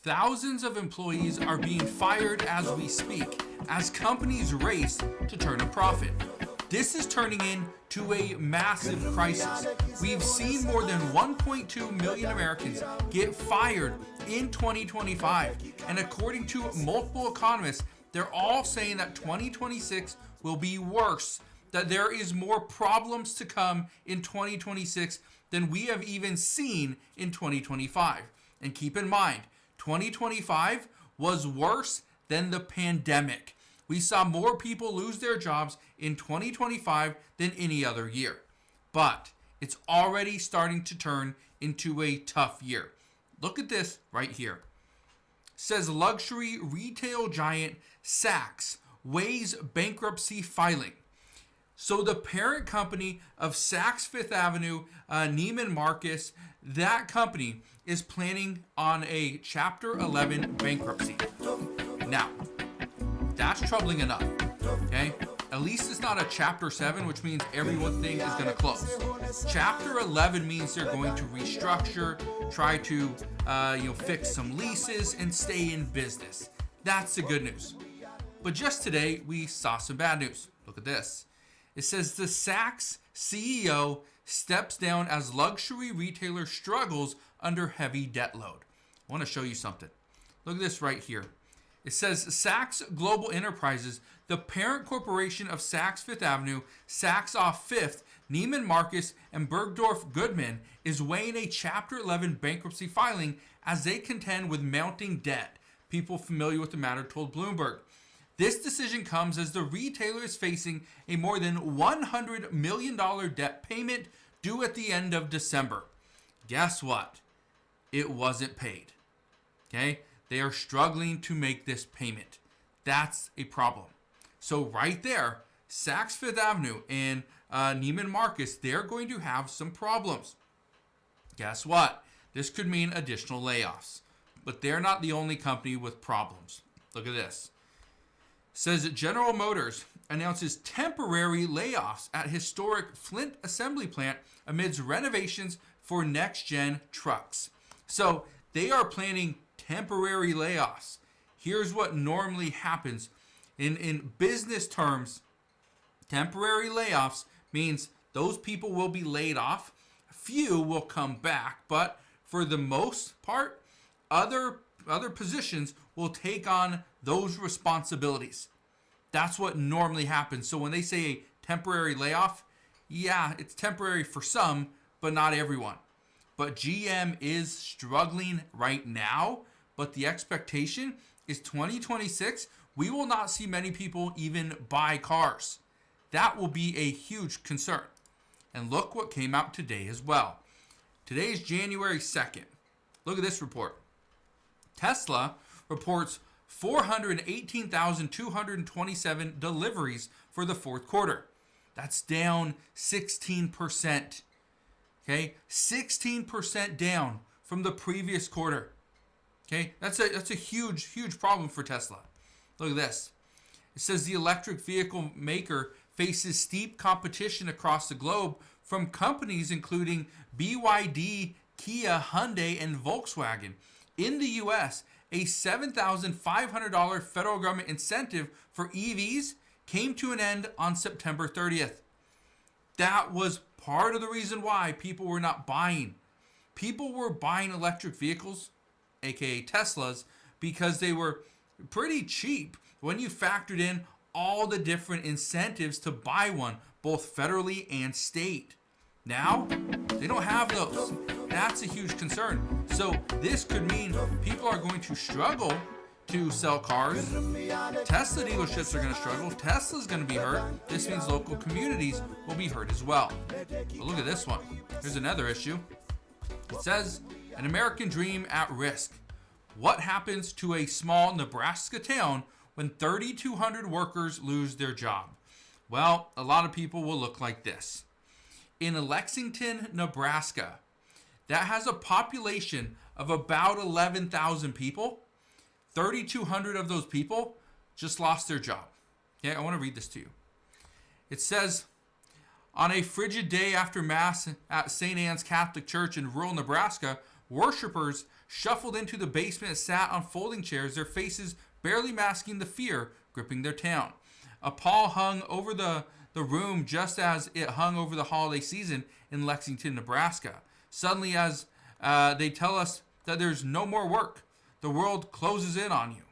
Thousands of employees are being fired as we speak, as companies race to turn a profit. This is turning into a massive crisis. We've seen more than 1.2 million Americans get fired in 2025. And according to multiple economists, they're all saying that 2026 will be worse, that there is more problems to come in 2026 than we have even seen in 2025. And keep in mind, 2025 was worse than the pandemic. We saw more people lose their jobs in 2025 than any other year. But it's already starting to turn into a tough year. Look at this right here. It says luxury retail giant Saks weighs bankruptcy filing. So the parent company of Saks Fifth Avenue, Neiman Marcus, that company is planning on a Chapter 11 bankruptcy. Now, that's troubling enough, okay? At least it's not a Chapter 7, which means everything is going to close. Chapter 11 means they're going to restructure, try to fix some leases, and stay in business. That's the good news. But just today, we saw some bad news. Look at this. It says the Saks CEO steps down as luxury retailer struggles under heavy debt load. I want to show you something. Look at this right here. It says Saks Global Enterprises, the parent corporation of Saks Fifth Avenue, Saks Off Fifth, Neiman Marcus, and Bergdorf Goodman, is weighing a Chapter 11 bankruptcy filing as they contend with mounting debt. People familiar with the matter told Bloomberg. This decision comes as the retailer is facing a more than $100 million debt payment due at the end of December. Guess what? It wasn't paid. Okay? They are struggling to make this payment. That's a problem. So right there, Saks Fifth Avenue and Neiman Marcus, they're going to have some problems. Guess what? This could mean additional layoffs. But they're not the only company with problems. Look at this. It says that General Motors announces temporary layoffs at historic Flint assembly plant amidst renovations for next-gen trucks. So they are planning temporary layoffs. Here's what normally happens. In business terms, temporary layoffs means those people will be laid off. Few will come back, but for the most part, other positions will take on those responsibilities. That's what normally happens. So when they say a temporary layoff, yeah, it's temporary for some, but not everyone. But GM is struggling right now, but the expectation is 2026, we will not see many people even buy cars. That will be a huge concern. And look what came out today as well. Today is January 2nd. Look at this report. Tesla reports 418,227 deliveries for the fourth quarter. That's down 16%. Okay, 16% down from the previous quarter. Okay, that's a huge problem for Tesla. Look at this. It says the electric vehicle maker faces steep competition across the globe from companies including BYD, Kia, Hyundai, and Volkswagen. In the U.S., a $7,500 federal government incentive for EVs came to an end on September 30th. That was part of the reason why people were not buying. People were buying electric vehicles, aka Teslas, because they were pretty cheap when you factored in all the different incentives to buy one, both federally and state. Now, they don't have those. That's a huge concern. So this could mean people are going to struggle to sell cars. Tesla dealerships are going to struggle. Tesla's going to be hurt. This means local communities will be hurt as well. But look at this one. Here's another issue. It says, an American dream at risk. What happens to a small Nebraska town when 3,200 workers lose their job? Well, a lot of people will look like this. In Lexington, Nebraska, that has a population of about 11,000 people. 3,200 of those people just lost their job. Okay, I want to read this to you. It says, on a frigid day after Mass at St. Anne's Catholic Church in rural Nebraska, worshipers shuffled into the basement and sat on folding chairs, their faces barely masking the fear gripping their town. A pall hung over the room just as it hung over the holiday season in Lexington, Nebraska. Suddenly, as they tell us that there's no more work, the world closes in on you.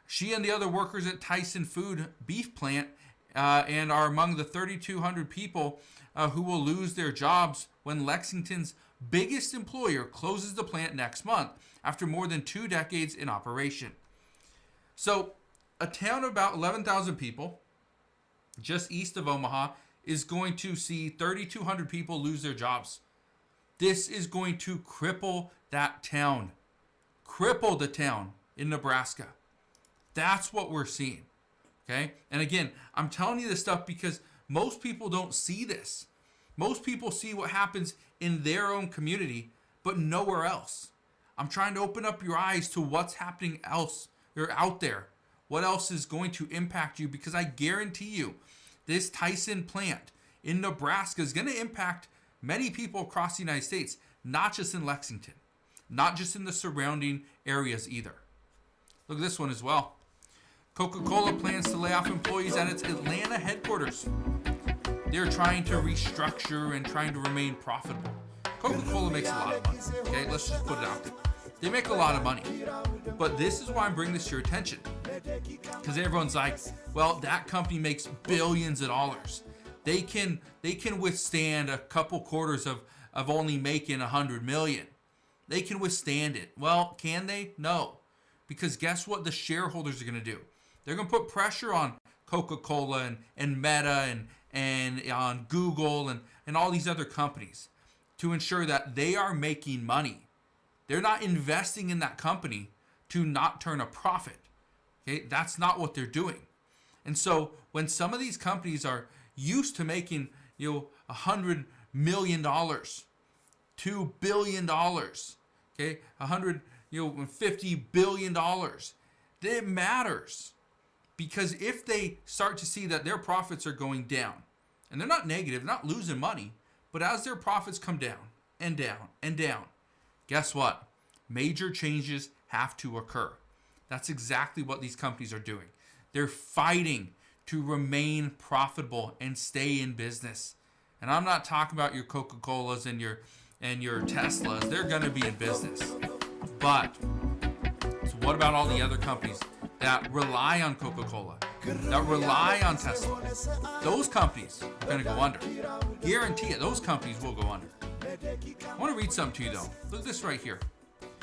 She and the other workers at Tyson Food beef plant and are among the 3,200 people who will lose their jobs when Lexington's biggest employer closes the plant next month after more than 2 decades in operation. So, a town of about 11,000 people, just east of Omaha, is going to see 3,200 people lose their jobs. This is going to cripple that town. Cripple the town in Nebraska. That's what we're seeing. Okay? And again, I'm telling you this stuff because most people don't see this. Most people see what happens in their own community, but nowhere else. I'm trying to open up your eyes to what's happening else or out there. What else is going to impact you? Because I guarantee you, this Tyson plant in Nebraska is going to impact many people across the United States, not just in Lexington, not just in the surrounding areas either. Look at this one as well. Coca-Cola plans to lay off employees at its Atlanta headquarters. They're trying to restructure and trying to remain profitable. Coca-Cola makes a lot of money. Okay, let's just put it out there. They make a lot of money. But this is why I'm bringing this to your attention. Because everyone's like, well, that company makes billions of dollars. They can withstand a couple quarters of only making 100 million. They can withstand it. Well, can they? No. Because guess what the shareholders are going to do? They're going to put pressure on Coca-Cola and Meta and on Google and all these other companies to ensure that they are making money. They're not investing in that company to not turn a profit. Okay, that's not what they're doing. And so when some of these companies are used to making, $100 million, $2 billion, okay, $50 billion, it matters. Because if they start to see that their profits are going down, and they're not negative, not losing money, but as their profits come down and down and down, guess what? Major changes have to occur. That's exactly what these companies are doing. They're fighting to remain profitable and stay in business. And I'm not talking about your Coca-Colas and your Teslas. They're going to be in business. But so what about all the other companies that rely on Coca-Cola, that rely on Tesla? Those companies are going to go under. Guarantee it, those companies will go under. I want to read something to you though. Look at this right here.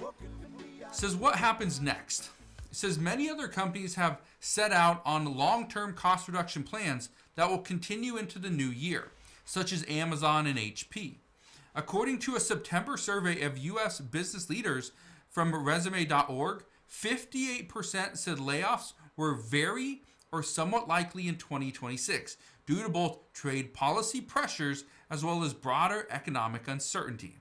It says, what happens next? It says, many other companies have set out on long-term cost reduction plans that will continue into the new year, such as Amazon and HP. According to a September survey of U.S. business leaders from resume.org, 58% said layoffs were very or somewhat likely in 2026 due to both trade policy pressures as well as broader economic uncertainty.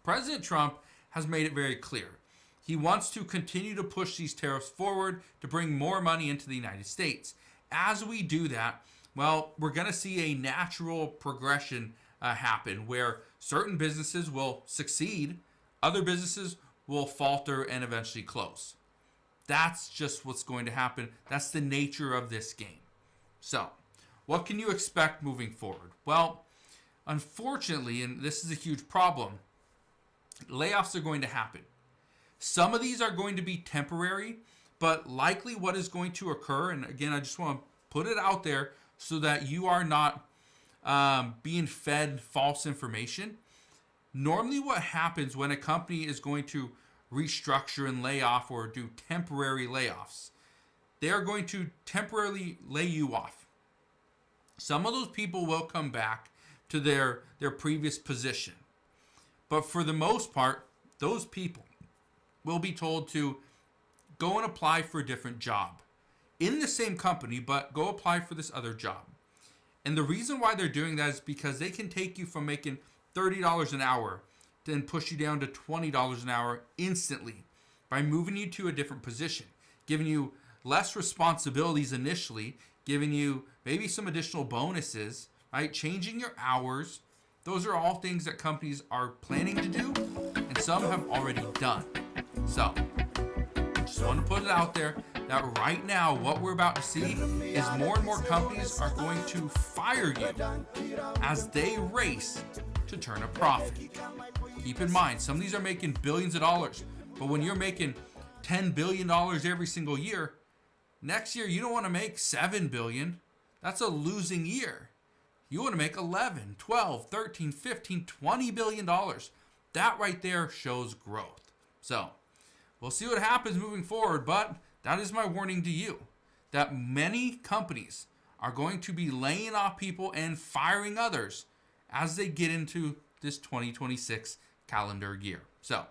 President Trump has made it very clear. He wants to continue to push these tariffs forward to bring more money into the United States. As we do that, well, we're going to see a natural progression happen where certain businesses will succeed, other businesses will falter and eventually close. That's just what's going to happen. That's the nature of this game. So, what can you expect moving forward? Well, unfortunately, and this is a huge problem, layoffs are going to happen. Some of these are going to be temporary, but likely what is going to occur, and again, I just want to put it out there so that you are not being fed false information. Normally what happens when a company is going to restructure and lay off or do temporary layoffs, they are going to temporarily lay you off. Some of those people will come back to their previous position. But for the most part, those people will be told to go and apply for a different job in the same company, but go apply for this other job. And the reason why they're doing that is because they can take you from making $30 an hour, then push you down to $20 an hour instantly by moving you to a different position, giving you less responsibilities initially, giving you maybe some additional bonuses, right? Changing your hours. Those are all things that companies are planning to do, and some have already done. So, just want to put it out there that right now what we're about to see is more and more companies are going to fire you as they race to turn a profit. Keep in mind, some of these are making billions of dollars, but when you're making $10 billion every single year, next year you don't want to make $7 billion. That's a losing year. You want to make 11, 12, 13, 15, $20 billion. That right there shows growth. So, we'll see what happens moving forward, but that is my warning to you, that many companies are going to be laying off people and firing others as they get into this 2026 calendar year. So,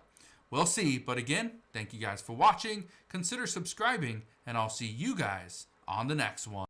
we'll see. But again, thank you guys for watching. Consider subscribing, and I'll see you guys on the next one.